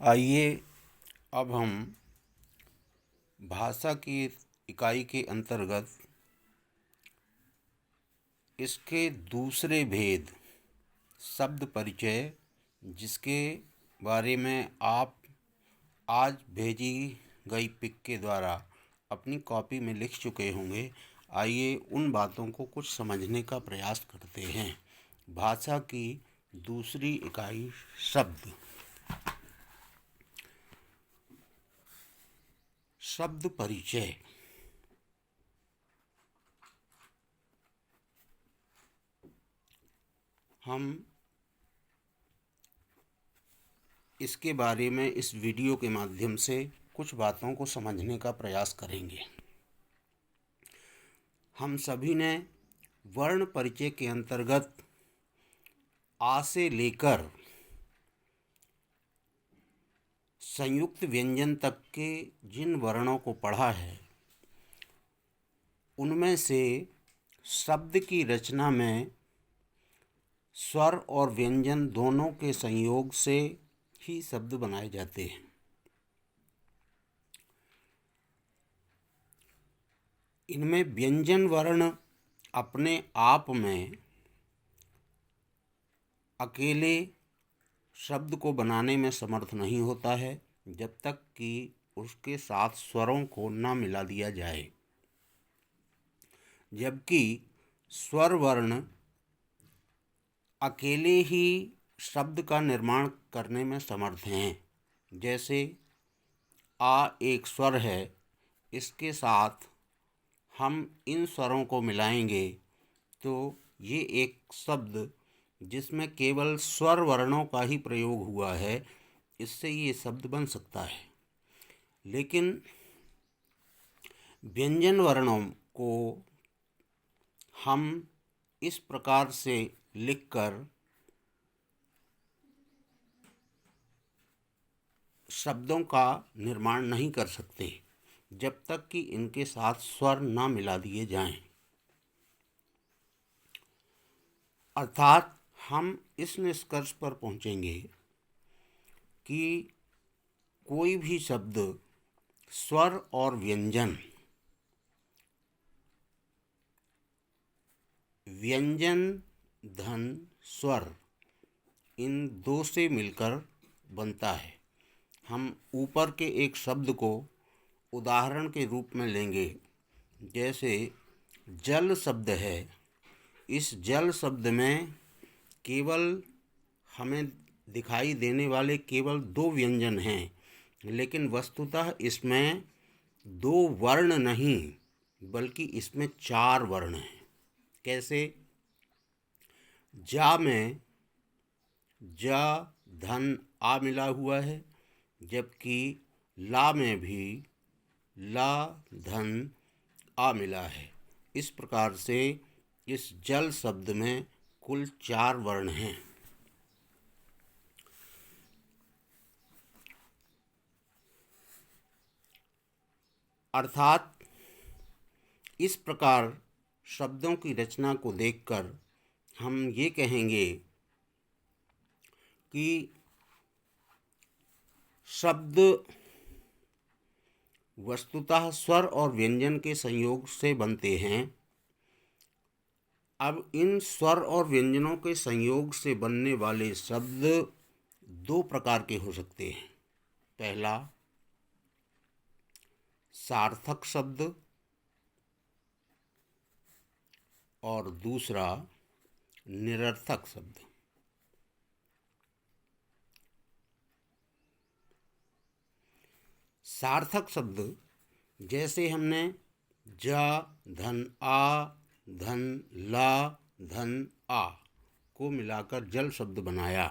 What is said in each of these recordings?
आइए अब हम भाषा की इकाई के अंतर्गत इसके दूसरे भेद शब्द परिचय, जिसके बारे में आप आज भेजी गई पिक के द्वारा अपनी कॉपी में लिख चुके होंगे। आइए उन बातों को कुछ समझने का प्रयास करते हैं। भाषा की दूसरी इकाई शब्द परिचय। हम इसके बारे में इस वीडियो के माध्यम से कुछ बातों को समझने का प्रयास करेंगे। हम सभी ने वर्ण परिचय के अंतर्गत आ से लेकर संयुक्त व्यंजन तक के जिन वर्णों को पढ़ा है, उनमें से शब्द की रचना में स्वर और व्यंजन दोनों के संयोग से ही शब्द बनाए जाते हैं। इनमें व्यंजन वर्ण अपने आप में अकेले शब्द को बनाने में समर्थ नहीं होता है, जब तक कि उसके साथ स्वरों को न मिला दिया जाए। जबकि स्वर वर्ण अकेले ही शब्द का निर्माण करने में समर्थ हैं। जैसे आ एक स्वर है, इसके साथ हम इन स्वरों को मिलाएंगे तो ये एक शब्द जिसमें केवल स्वर वर्णों का ही प्रयोग हुआ है, इससे ये शब्द बन सकता है। लेकिन व्यंजन वर्णों को हम इस प्रकार से लिखकर शब्दों का निर्माण नहीं कर सकते, जब तक कि इनके साथ स्वर ना मिला दिए जाएं। अर्थात हम इस निष्कर्ष पर पहुंचेंगे कि कोई भी शब्द स्वर और व्यंजन धन स्वर इन दो से मिलकर बनता है। हम ऊपर के एक शब्द को उदाहरण के रूप में लेंगे। जैसे जल शब्द है, इस जल शब्द में केवल हमें दिखाई देने वाले केवल दो व्यंजन हैं, लेकिन वस्तुतः इसमें दो वर्ण नहीं बल्कि इसमें चार वर्ण हैं। कैसे? जा में जा धन आ मिला हुआ है, जबकि ला में भी ला धन आ मिला है। इस प्रकार से इस जल शब्द में कुल चार वर्ण हैं। अर्थात इस प्रकार शब्दों की रचना को देखकर हम ये कहेंगे कि शब्द वस्तुतः स्वर और व्यंजन के संयोग से बनते हैं। अब इन स्वर और व्यंजनों के संयोग से बनने वाले शब्द दो प्रकार के हो सकते हैं। पहला सार्थक शब्द और दूसरा निरर्थक शब्द। सार्थक शब्द जैसे हमने जा धन आ धन ला धन आ को मिलाकर जल शब्द बनाया,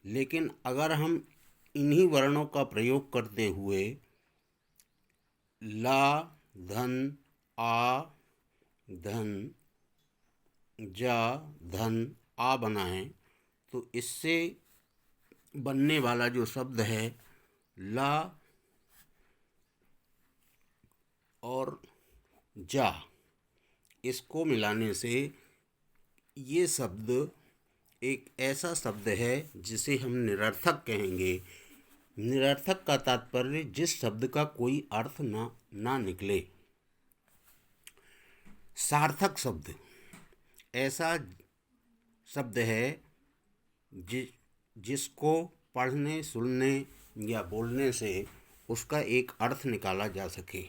लेकिन अगर हम इन्हीं वर्णों का प्रयोग करते हुए ला धन आ धन जा धन आ बनाएं तो इससे बनने वाला जो शब्द है ला और जा, इसको मिलाने से ये शब्द एक ऐसा शब्द है जिसे हम निरर्थक कहेंगे। निरर्थक का तात्पर्य जिस शब्द का कोई अर्थ ना निकले। सार्थक शब्द ऐसा शब्द है जिसको पढ़ने, सुनने या बोलने से उसका एक अर्थ निकाला जा सके।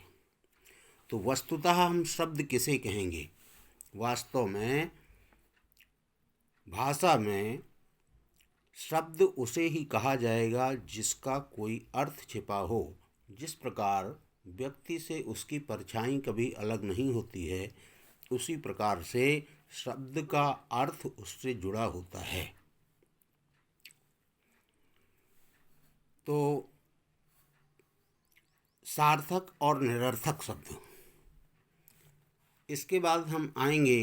तो वस्तुतः हम शब्द किसे कहेंगे? वास्तव में भाषा में शब्द उसे ही कहा जाएगा जिसका कोई अर्थ छिपा हो। जिस प्रकार व्यक्ति से उसकी परछाई कभी अलग नहीं होती है, उसी प्रकार से शब्द का अर्थ उससे जुड़ा होता है। तो सार्थक और निरर्थक शब्द। इसके बाद हम आएंगे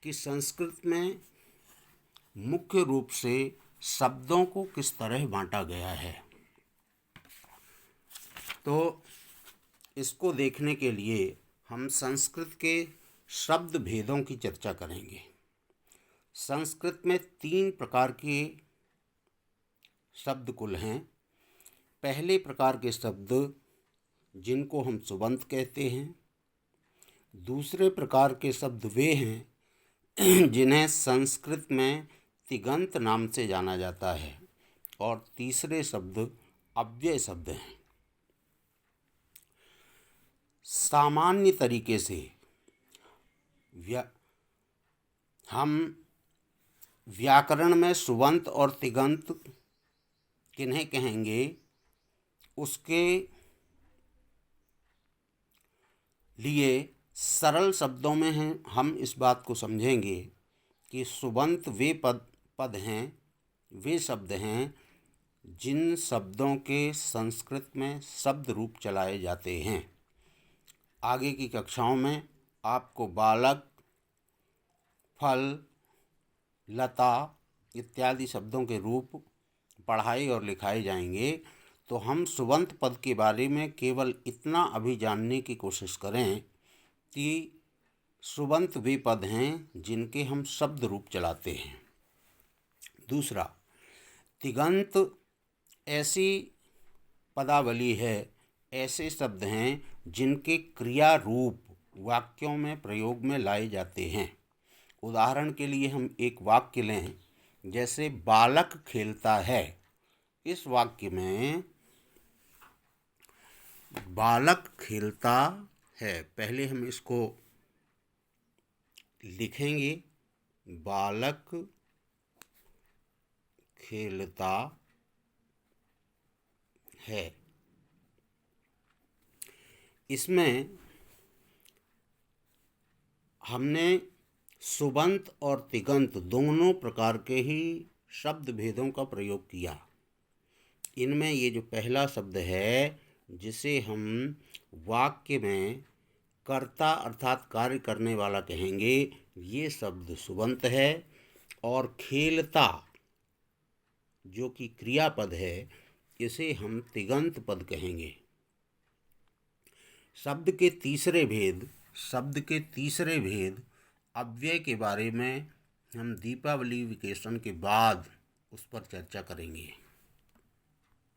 कि संस्कृत में मुख्य रूप से शब्दों को किस तरह बांटा गया है। तो इसको देखने के लिए हम संस्कृत के शब्द भेदों की चर्चा करेंगे। संस्कृत में 3 प्रकार के शब्द कुल हैं। पहले प्रकार के शब्द जिनको हम सुबंत कहते हैं। दूसरे प्रकार के शब्द वे हैं जिन्हें संस्कृत में तिगंत नाम से जाना जाता है। और तीसरे शब्द अव्यय शब्द हैं। सामान्य तरीके से हम व्याकरण में सुबंत और तिगंत किन्हें कहेंगे, उसके लिए सरल शब्दों में हम इस बात को समझेंगे कि सुबंत वे पद हैं, वे शब्द हैं जिन शब्दों के संस्कृत में शब्द रूप चलाए जाते हैं। आगे की कक्षाओं में आपको बालक, फल, लता इत्यादि शब्दों के रूप पढ़ाए और लिखाए जाएंगे। तो हम सुबंत पद के बारे में केवल इतना अभी जानने की कोशिश करें कि सुबंत वे पद हैं जिनके हम शब्द रूप चलाते हैं। दूसरा, तिगंत ऐसी पदावली है, ऐसे शब्द हैं जिनके क्रिया रूप वाक्यों में प्रयोग में लाए जाते हैं। उदाहरण के लिए हम एक वाक्य लें, जैसे बालक खेलता है। इस वाक्य में बालक खेलता है, पहले हम इसको लिखेंगे, बालक खेलता है। इसमें हमने सुबंत और तिगंत दोनों प्रकार के ही शब्द भेदों का प्रयोग किया। इनमें ये जो पहला शब्द है जिसे हम वाक्य में कर्ता अर्थात कार्य करने वाला कहेंगे, ये शब्द सुबंत है। और खेलता जो कि क्रियापद है, इसे हम तिगंत पद कहेंगे। शब्द के तीसरे भेद अव्यय के बारे में हम दीपावली वेकेशन के बाद उस पर चर्चा करेंगे।